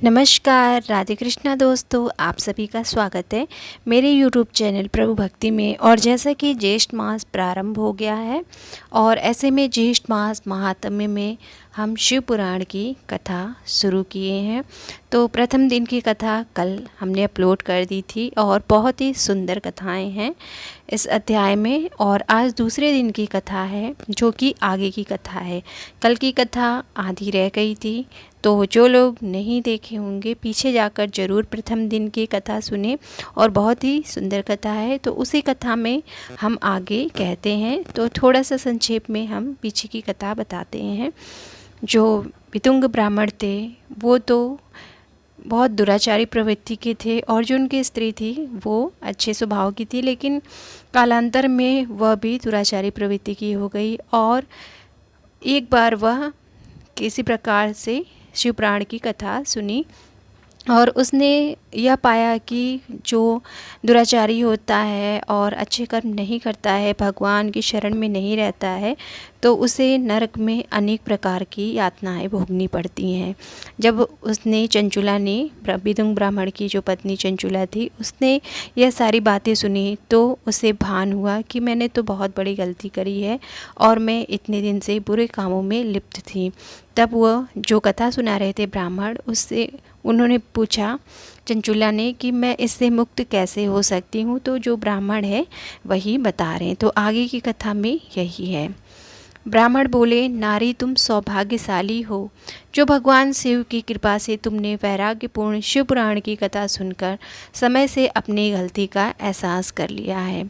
नमस्कार, राधे कृष्णा दोस्तों, आप सभी का स्वागत है मेरे यूट्यूब चैनल प्रभु भक्ति में। और जैसा कि ज्येष्ठ मास प्रारंभ हो गया है और ऐसे में ज्येष्ठ मास महात्म्य में हम शिव पुराण की कथा शुरू किए हैं। तो प्रथम दिन की कथा कल हमने अपलोड कर दी थी और बहुत ही सुंदर कथाएं हैं इस अध्याय में। और आज दूसरे दिन की कथा है जो कि आगे की कथा है। कल की कथा आधी रह गई थी, तो जो लोग नहीं देखे होंगे पीछे जाकर ज़रूर प्रथम दिन की कथा सुने और बहुत ही सुंदर कथा है। तो उसी कथा में हम आगे कहते हैं, तो थोड़ा सा संक्षेप में हम पीछे की कथा बताते हैं। जो वितुंग ब्राह्मण थे वो तो बहुत दुराचारी प्रवृत्ति के थे और जो उनकी स्त्री थी वो अच्छे स्वभाव की थी, लेकिन कालांतर में वह भी दुराचारी प्रवृत्ति की हो गई। और एक बार वह किसी प्रकार से शिवपुराण की कथा सुनी और उसने यह पाया कि जो दुराचारी होता है और अच्छे कर्म नहीं करता है, भगवान की शरण में नहीं रहता है, तो उसे नरक में अनेक प्रकार की यातनाएं भोगनी पड़ती हैं। जब उसने चंचुला ने विदुंग ब्राह्मण की जो पत्नी चंचुला थी उसने यह सारी बातें सुनी तो उसे भान हुआ कि मैंने तो बहुत बड़ी गलती करी है और मैं इतने दिन से बुरे कामों में लिप्त थी। तब वह जो कथा सुना रहे थे ब्राह्मण, उससे उन्होंने पूछा चंचुला ने कि मैं इससे मुक्त कैसे हो सकती हूँ। तो जो ब्राह्मण है वही बता रहे हैं। तो आगे की कथा में यही है। ब्राह्मण बोले, नारी तुम सौभाग्यशाली हो जो भगवान शिव की कृपा से तुमने वैराग्यपूर्ण शिव पुराण की कथा सुनकर समय से अपनी गलती का एहसास कर लिया है।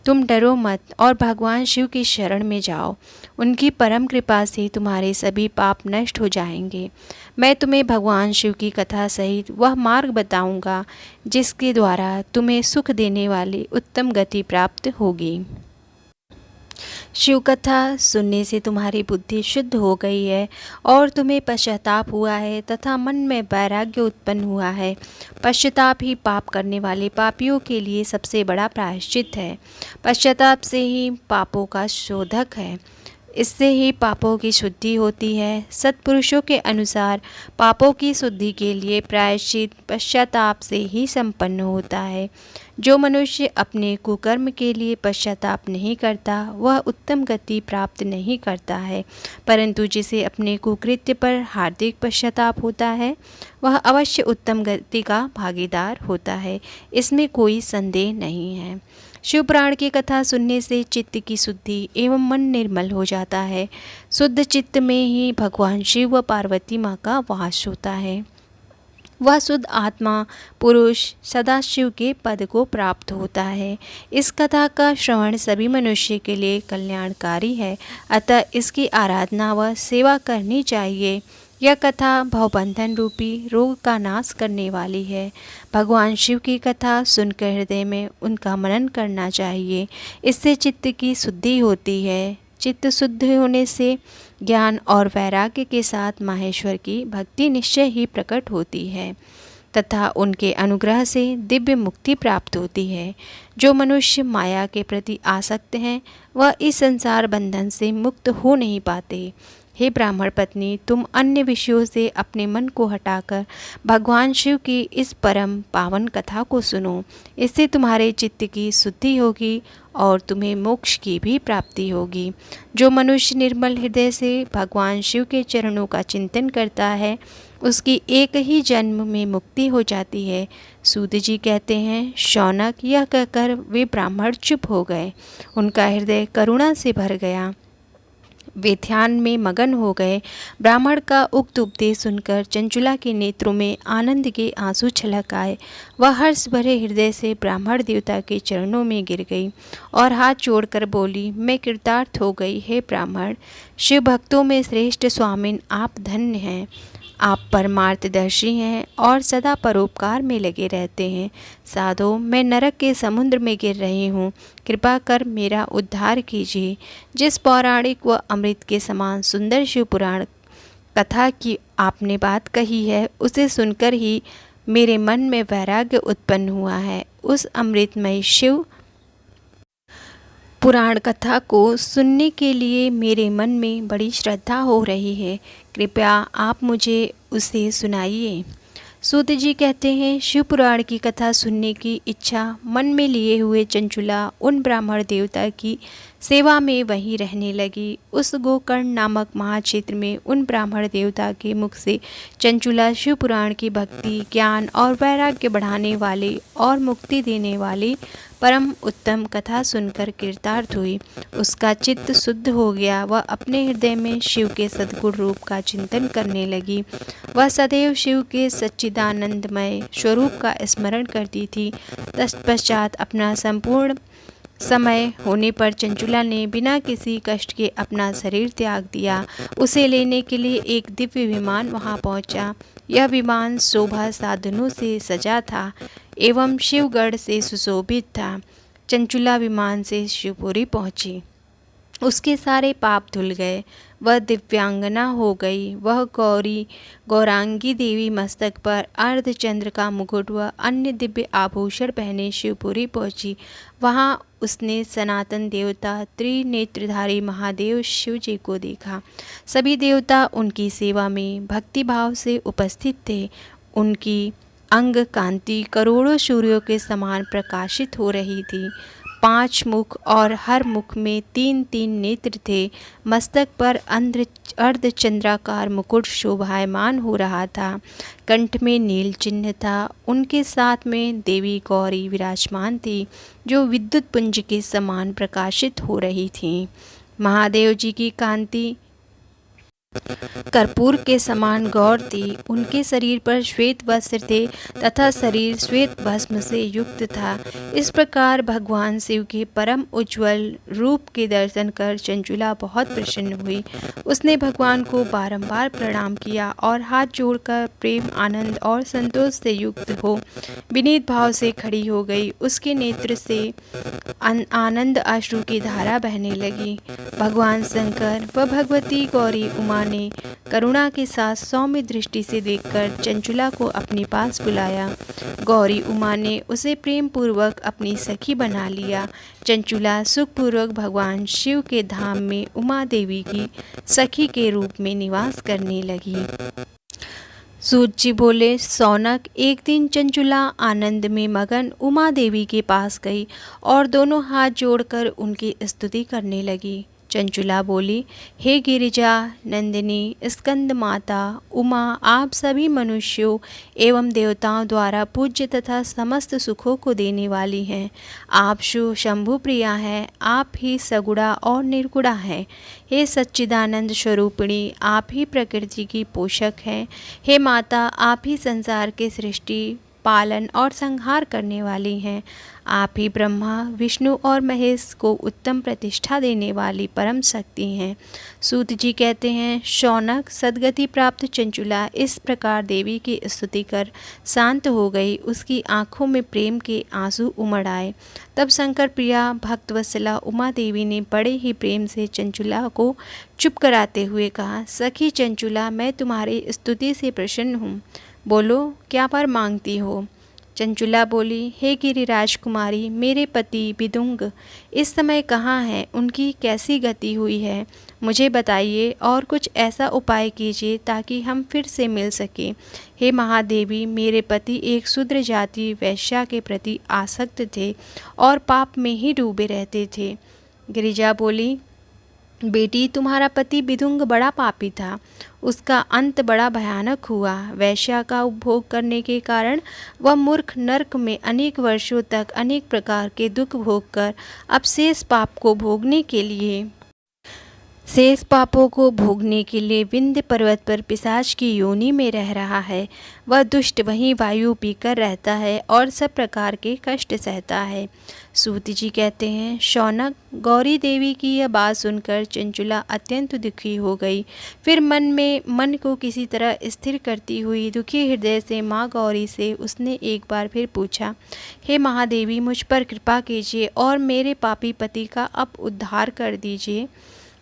तुम डरो मत और भगवान शिव की शरण में जाओ। उनकी परम कृपा से तुम्हारे सभी पाप नष्ट हो जाएंगे। मैं तुम्हें भगवान शिव की कथा सहित वह मार्ग बताऊंगा जिसके द्वारा तुम्हें सुख देने वाली उत्तम गति प्राप्त होगी। शिव कथा सुनने से तुम्हारी बुद्धि शुद्ध हो गई है और तुम्हें पश्चाताप हुआ है तथा मन में वैराग्य उत्पन्न हुआ है। पश्चाताप ही पाप करने वाले पापियों के लिए सबसे बड़ा प्रायश्चित है। पश्चाताप से ही पापों का शोधक है, इससे ही पापों की शुद्धि होती है। सत्पुरुषों के अनुसार पापों की शुद्धि के लिए प्रायश्चित पश्चाताप से ही संपन्न होता है। जो मनुष्य अपने कुकर्म के लिए पश्चाताप नहीं करता वह उत्तम गति प्राप्त नहीं करता है, परंतु जिसे अपने कुकृत्य पर हार्दिक पश्चाताप होता है वह अवश्य उत्तम गति का भागीदार होता है, इसमें कोई संदेह नहीं है। शिवपुराण की कथा सुनने से चित्त की शुद्धि एवं मन निर्मल हो जाता है। शुद्ध चित्त में ही भगवान शिव व पार्वती माँ का वास होता है। वह शुद्ध आत्मा पुरुष सदाशिव के पद को प्राप्त होता है। इस कथा का श्रवण सभी मनुष्य के लिए कल्याणकारी है, अतः इसकी आराधना व सेवा करनी चाहिए। यह कथा भवबंधन रूपी रोग का नाश करने वाली है। भगवान शिव की कथा सुनकर हृदय में उनका मनन करना चाहिए, इससे चित्त की शुद्धि होती है। चित्त शुद्ध होने से ज्ञान और वैराग्य के साथ माहेश्वर की भक्ति निश्चय ही प्रकट होती है तथा उनके अनुग्रह से दिव्य मुक्ति प्राप्त होती है। जो मनुष्य माया के प्रति आसक्त हैं वह इस संसार बंधन से मुक्त हो नहीं पाते। हे ब्राह्मण पत्नी, तुम अन्य विषयों से अपने मन को हटाकर भगवान शिव की इस परम पावन कथा को सुनो। इससे तुम्हारे चित्त की शुद्धि होगी और तुम्हें मोक्ष की भी प्राप्ति होगी। जो मनुष्य निर्मल हृदय से भगवान शिव के चरणों का चिंतन करता है उसकी एक ही जन्म में मुक्ति हो जाती है। सूत जी कहते हैं, शौनक यह कहकर वे ब्राह्मण चुप हो गए। उनका हृदय करुणा से भर गया, वे ध्यान में मगन हो गए। ब्राह्मण का उक्त उपदेश सुनकर चंचुला के नेत्रों में आनंद के आंसू छलक आए। वह हर्ष भरे हृदय से ब्राह्मण देवता के चरणों में गिर गई और हाथ जोड़कर बोली, मैं कृतार्थ हो गई। हे ब्राह्मण, शिव भक्तों में श्रेष्ठ स्वामिन आप धन्य हैं। आप परमार्थदर्शी हैं और सदा परोपकार में लगे रहते हैं। साधो, मैं नरक के समुद्र में गिर रही हूँ, कृपा कर मेरा उद्धार कीजिए। जिस पौराणिक व अमृत के समान सुंदर शिव पुराण कथा की आपने बात कही है उसे सुनकर ही मेरे मन में वैराग्य उत्पन्न हुआ है। उस अमृतमय शिव पुराण कथा को सुनने के लिए मेरे मन में बड़ी श्रद्धा हो रही है। कृपया आप मुझे उसे सुनाइए। सूत जी कहते हैं, शिव पुराण की कथा सुनने की इच्छा मन में लिए हुए चंचुला उन ब्राह्मण देवता की सेवा में वहीं रहने लगी। उस गोकर्ण नामक महाक्षेत्र में उन ब्राह्मण देवता के मुख से चंचुला शिव पुराण की भक्ति, ज्ञान और वैराग्य बढ़ाने वाले और मुक्ति देने वाली परम उत्तम कथा सुनकर कृतार्थ हुई। उसका चित्त शुद्ध हो गया। वह अपने हृदय में शिव के सद्गुण रूप का चिंतन करने लगी। वह सदैव शिव के सच्चिदानंदमय स्वरूप का स्मरण करती थी। तत्पश्चात अपना संपूर्ण समय होने पर चंचुला ने बिना किसी कष्ट के अपना शरीर त्याग दिया। उसे लेने के लिए एक दिव्य विमान वहां पहुंचा। यह विमान शोभा साधनों से सजा था एवं शिवगढ़ से सुशोभित था। चंचुला विमान से शिवपुरी पहुंची। उसके सारे पाप धुल गए। वह दिव्यांगना हो गई। वह गौरांगी देवी मस्तक पर अर्धचंद्र का मुकुट व अन्य दिव्य आभूषण पहने शिवपुरी पहुंची। वहां उसने सनातन देवता त्रिनेत्रधारी महादेव शिव जी को देखा। सभी देवता उनकी सेवा में भक्तिभाव से उपस्थित थे। उनकी अंग कांति करोड़ों सूर्यों के समान प्रकाशित हो रही थी। 5 मुख और हर मुख में 3-3 नेत्र थे। मस्तक पर अर्धचंद्राकार मुकुट शोभायमान हो रहा था। कंठ में नील चिन्ह था। उनके साथ में देवी गौरी विराजमान थी, जो विद्युत पुंज के समान प्रकाशित हो रही थी। महादेव जी की कांति कर्पूर के समान गौर थी। उनके शरीर पर श्वेत वस्त्र थे तथा शरीर श्वेत भस्म से युक्त था। इस प्रकार भगवान शिव के परम उज्ज्वल रूप के दर्शन कर चंचुला बहुत प्रसन्न हुई। उसने भगवान को बारंबार प्रणाम किया और हाथ जोड़कर प्रेम, आनंद और संतोष से युक्त हो विनीत भाव से खड़ी हो गई। उसके नेत्र से आनंद अश्रु की धारा बहने लगी। भगवान शंकर व भगवती गौरी उमा ने करुणा के साथ सौम्य दृष्टि से देखकर चंचुला को अपने पास बुलाया। गौरी उमा ने उसे प्रेम पूर्वक अपनी सखी बना लिया। चंचुला सुखपूर्वक भगवान शिव के धाम में उमा देवी की सखी के रूप में निवास करने लगी। सूत जी बोले, सौनक, एक दिन चंचुला आनंद में मगन उमा देवी के पास गई और दोनों हाथ जोड़कर उनकी स्तुति करने लगी। चंचुला बोली, हे गिरिजा नंदिनी स्कंद माता उमा, आप सभी मनुष्यों एवं देवताओं द्वारा पूज्य तथा समस्त सुखों को देने वाली हैं। आप शंभु प्रिया हैं। आप ही सगुणा और निर्गुणा हैं। हे सच्चिदानंद स्वरूपिणी, आप ही प्रकृति की पोषक हैं। हे माता, आप ही संसार के सृष्टि, पालन और संहार करने वाली हैं। आप ही ब्रह्मा, विष्णु और महेश को उत्तम प्रतिष्ठा देने वाली परम शक्ति हैं। सूत जी कहते हैं, शौनक, सद्गति प्राप्त चंचुला इस प्रकार देवी की स्तुति कर शांत हो गई। उसकी आंखों में प्रेम के आंसू उमड़ आए। तब शंकर प्रिया भक्तवत्सला उमा देवी ने बड़े ही प्रेम से चंचुला को चुप कराते हुए कहा, सखी चंचुला, मैं तुम्हारी स्तुति से प्रसन्न हूँ। बोलो, क्या वर मांगती हो? चंचुला बोली, हे गिरिराज कुमारी, मेरे पति विदुंग इस समय कहाँ हैं? उनकी कैसी गति हुई है? मुझे बताइए और कुछ ऐसा उपाय कीजिए ताकि हम फिर से मिल सकें। हे महादेवी, मेरे पति एक शूद्र जाति वैश्या के प्रति आसक्त थे और पाप में ही डूबे रहते थे। गिरिजा बोली, बेटी, तुम्हारा पति विदुंग बड़ा पापी था। उसका अंत बड़ा भयानक हुआ। वैश्या का उपभोग करने के कारण वह मूर्ख नरक में अनेक वर्षों तक अनेक प्रकार के दुख भोग कर अब शेष पापों को भोगने के लिए विंध्य पर्वत पर पिशाच की योनि में रह रहा है। वह दुष्ट वहीं वायु पीकर रहता है और सब प्रकार के कष्ट सहता है। सूत जी कहते हैं, शौनक, गौरी देवी की यह बात सुनकर चंचुला अत्यंत दुखी हो गई। फिर मन को किसी तरह स्थिर करती हुई दुखी हृदय से माँ गौरी से उसने एक बार फिर पूछा, हे महादेवी, मुझ पर कृपा कीजिए और मेरे पापी पति का अब उद्धार कर दीजिए।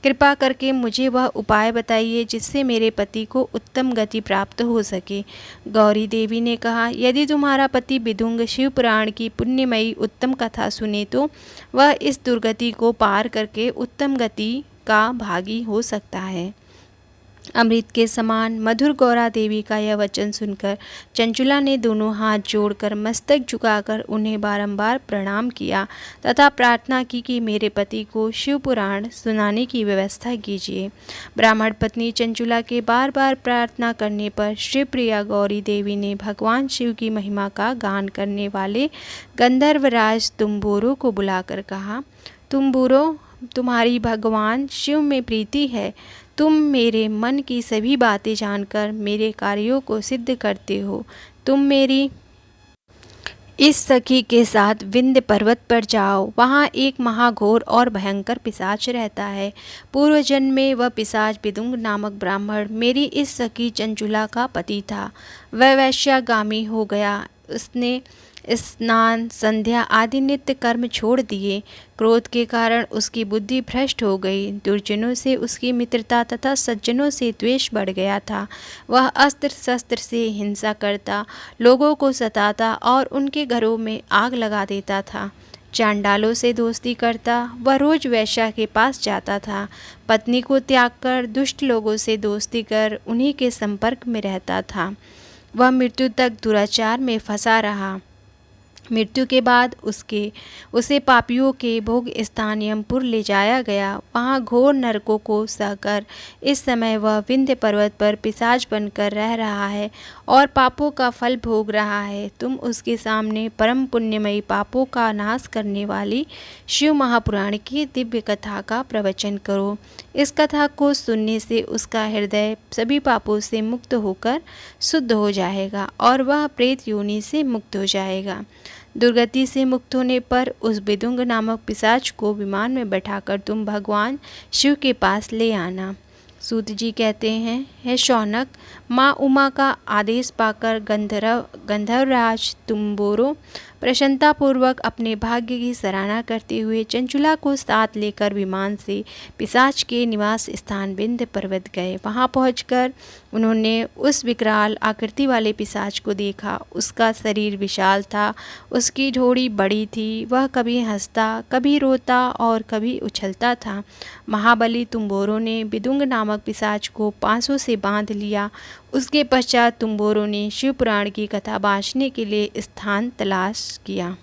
कृपा करके मुझे वह उपाय बताइए जिससे मेरे पति को उत्तम गति प्राप्त हो सके। गौरी देवी ने कहा, यदि तुम्हारा पति विदुंग शिव पुराण की पुण्यमयी उत्तम कथा सुने तो वह इस दुर्गति को पार करके उत्तम गति का भागी हो सकता है। अमृत के समान मधुर गौरा देवी का यह वचन सुनकर चंचुला ने दोनों हाथ जोड़कर मस्तक झुकाकर उन्हें बारंबार प्रणाम किया तथा प्रार्थना की कि मेरे पति को शिव पुराण सुनाने की व्यवस्था कीजिए। ब्राह्मण पत्नी चंचुला के बार बार प्रार्थना करने पर शिवप्रिया गौरी देवी ने भगवान शिव की महिमा का गान करने वाले गंधर्वराज तुम्बुरु को बुलाकर कहा, तुम्बुरु, तुम्हारी भगवान शिव में प्रीति है। तुम मेरे मन की सभी बातें जानकर मेरे कार्यों को सिद्ध करते हो। तुम मेरी इस सखी के साथ विंध्य पर्वत पर जाओ। वहाँ एक महाघोर और भयंकर पिशाच रहता है। पूर्व जन्म में वह पिशाच बिदुंग नामक ब्राह्मण मेरी इस सखी चंचुला का पति था। वह वैश्यागामी हो गया। उसने स्नान, संध्या आदि नित्य कर्म छोड़ दिए। क्रोध के कारण उसकी बुद्धि भ्रष्ट हो गई। दुर्जनों से उसकी मित्रता तथा सज्जनों से द्वेष बढ़ गया था। वह अस्त्र शस्त्र से हिंसा करता, लोगों को सताता और उनके घरों में आग लगा देता था। चांडालों से दोस्ती करता, वह रोज वैश्या के पास जाता था। पत्नी को त्याग कर दुष्ट लोगों से दोस्ती कर उन्हीं के संपर्क में रहता था। वह मृत्यु तक दुराचार में फंसा रहा। मृत्यु के बाद उसे पापियों के भोग स्थान यमपुर ले जाया गया। वहाँ घोर नरकों को सहकर इस समय वह विंध्य पर्वत पर पिशाच बनकर रह रहा है और पापों का फल भोग रहा है। तुम उसके सामने परम पुण्यमयी पापों का नाश करने वाली शिव महापुराण की दिव्य कथा का प्रवचन करो। इस कथा को सुनने से उसका हृदय सभी पापों से मुक्त होकर शुद्ध हो जाएगा और वह प्रेत योनि से मुक्त हो जाएगा। दुर्गति से मुक्त होने पर उस बिदुंग नामक पिशाच को विमान में बैठाकर तुम भगवान शिव के पास ले आना। सूत जी कहते हैं, हे शौनक, माँ उमा का आदेश पाकर गंधर्वराज तुम्बुरु प्रसन्नतापूर्वक अपने भाग्य की सराहना करते हुए चंचुला को साथ लेकर विमान से पिशाच के निवास स्थान विंध्य पर्वत गए। वहां पहुंचकर उन्होंने उस विकराल आकृति वाले पिशाच को देखा। उसका शरीर विशाल था, उसकी ठोड़ी बड़ी थी। वह कभी हंसता, कभी रोता और कभी उछलता था। महाबली तुम्बुरु ने बिदुंग नामक पिशाच को पांसों से बांध लिया। उसके पश्चात तुम्बुरु ने शिव पुराण की कथा बाँचने के लिए स्थान तलाश किया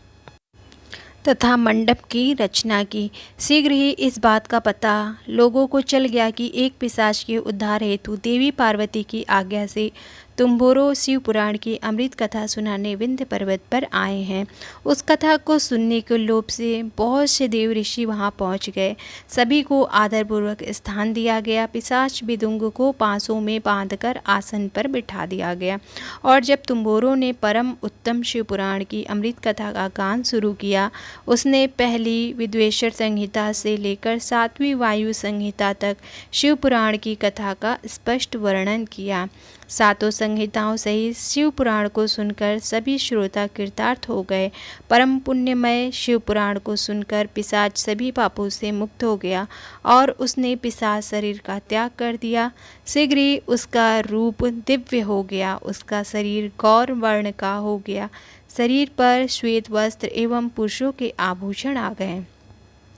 तथा मंडप की रचना की। शीघ्र ही इस बात का पता लोगों को चल गया कि एक पिशाच के उद्धार हेतु देवी पार्वती की आज्ञा से तुम्बुरु शिव पुराण की अमृत कथा सुनाने विंध्य पर्वत पर आए हैं। उस कथा को सुनने के लोभ से बहुत से देव ऋषि वहां पहुंच गए। सभी को आदरपूर्वक स्थान दिया गया। पिशाच बिदुंग को पांसों में बांधकर आसन पर बिठा दिया गया और जब तुम्बुरु ने परम उत्तम शिव पुराण की अमृत कथा का गान शुरू किया, उसने पहली विद्वेश्वर संहिता से लेकर 7वीं वायु संहिता तक शिव पुराण की कथा का स्पष्ट वर्णन किया। सातों संहिताओं सहित शिव पुराण को सुनकर सभी श्रोता कृतार्थ हो गए। परम पुण्यमय शिव पुराण को सुनकर पिशाच सभी पापों से मुक्त हो गया और उसने पिशाच शरीर का त्याग कर दिया। शीघ्र ही उसका रूप दिव्य हो गया। उसका शरीर गौर वर्ण का हो गया। शरीर पर श्वेत वस्त्र एवं पुरुषों के आभूषण आ गए।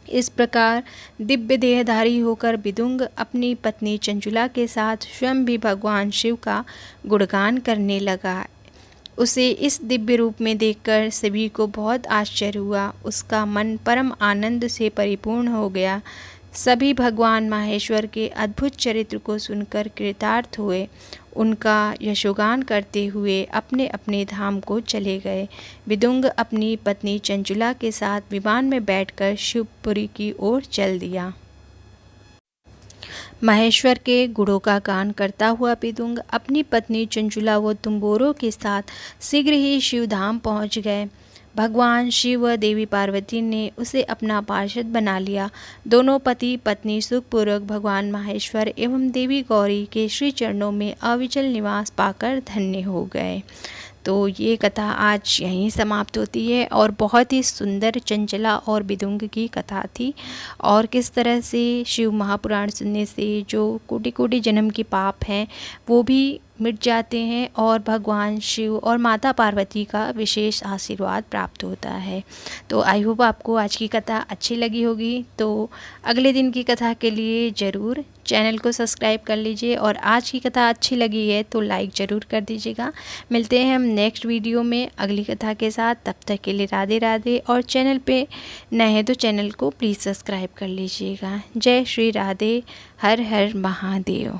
इस प्रकार दिव्य देहधारी होकर बिदुंग अपनी पत्नी चंचुला के साथ स्वयं भी भगवान शिव का गुणगान करने लगा। उसे इस दिव्य रूप में देखकर सभी को बहुत आश्चर्य हुआ। उसका मन परम आनंद से परिपूर्ण हो गया। सभी भगवान माहेश्वर के अद्भुत चरित्र को सुनकर कृतार्थ हुए। उनका यशोगान करते हुए अपने अपने धाम को चले गए। बिदुंग अपनी पत्नी चंचुला के साथ विमान में बैठकर शिवपुरी की ओर चल दिया। महेश्वर के गुणों का गान करता हुआ बिदुंग अपनी पत्नी चंचुला व तुम्बुरु के साथ शीघ्र ही शिवधाम पहुंच गए। भगवान शिव व देवी पार्वती ने उसे अपना पार्षद बना लिया। दोनों पति पत्नी सुखपूर्वक भगवान माहेश्वर एवं देवी गौरी के श्री चरणों में अविचल निवास पाकर धन्य हो गए। तो ये कथा आज यहीं समाप्त होती है और बहुत ही सुंदर, चंचला और विदुंग की कथा थी। और किस तरह से शिव महापुराण सुनने से जो कोटि कोटि जन्म के पाप हैं वो भी मिट जाते हैं और भगवान शिव और माता पार्वती का विशेष आशीर्वाद प्राप्त होता है। तो आई होप आपको आज की कथा अच्छी लगी होगी। तो अगले दिन की कथा के लिए ज़रूर चैनल को सब्सक्राइब कर लीजिए और आज की कथा अच्छी लगी है तो लाइक ज़रूर कर दीजिएगा। मिलते हैं हम नेक्स्ट वीडियो में अगली कथा के साथ। तब तक के लिए राधे राधे। और चैनल पे नए हैं तो चैनल को प्लीज़ सब्सक्राइब कर लीजिएगा। जय श्री राधे। हर हर महादेव।